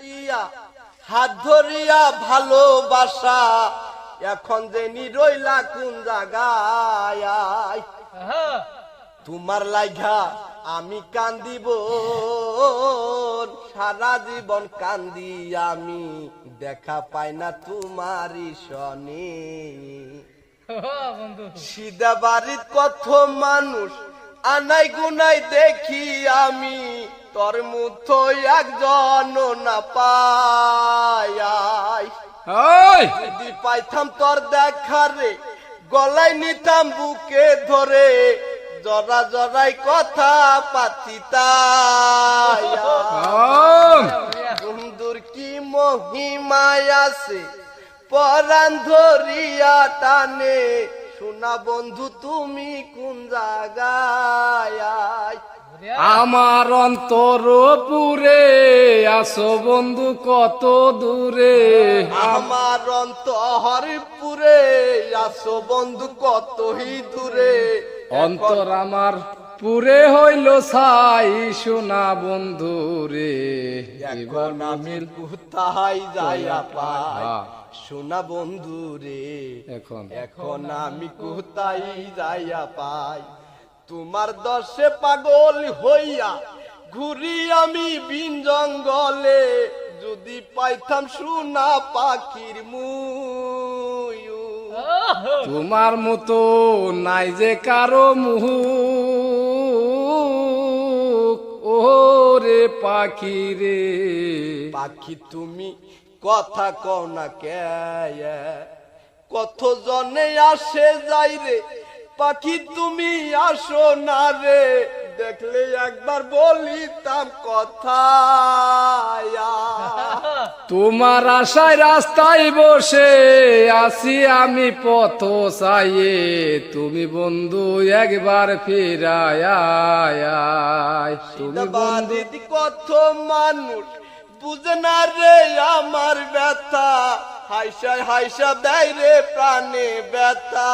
ইয়া হাত ধরিয়া ভালোবাসা এখন যে রইলা কোন জায়গায় তোমার লাইগা আমি কান্দিব সারা জীবন কান্দি আমি দেখা পাই না তোমারই সনে সিধা বাড়ির কত মানুষ আনাই গুনাই দেখি আমি তোর মতো একজন না পাই যদি পাইতাম তোর দেখারে গলায় নিতাম বুকে ধরে জরা জরাই কথা পাতিতাই বন্ধুর কি মহিমায় আছে পরাণ ধরিয়া টানে শোনা বন্ধু তুমি কোন জায়গায় আমার অন্তর পুরে আসো বন্ধু কত দূরে আমার অন্তর পুরে আসো বন্ধু কতই দূরে অন্তর আমার পুরে হইল ছাই সোনা বন্ধু রে এখন আমি কোথায় যাইয়া পাই সোনা বন্ধু রে এখন আমি কোথায় যাইয়া পাই তোমার দশে পাগল হইয়া ঘুরি আমি বিন জঙ্গলে যদি পাইতাম সোনা পাখির মুয় তোমার মতো নাই যে কারো মুহ ওরে পাখি রে পাখি তুমি কথা কও না কে কত জনে আসে যাই রে পাখি তুমি আসো না রে দেখলে একবার বলিতাম কথা তোমার আশায় রাস্তায় বসে আসি আমি পথ চাইয়ে তুমি বন্ধু একবার ফিরায় তুমি বন্ধু কত মানুষ বুঝে না রে আমার ব্যথা হাইসা হাইসা দেয় রে প্রাণে ব্যথা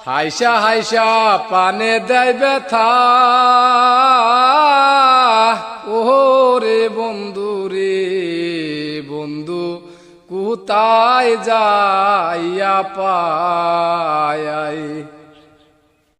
হাইসা হাইসা পানে দেয় ব্যথা ও রে বন্ধু কোথায় যাইয়া পায়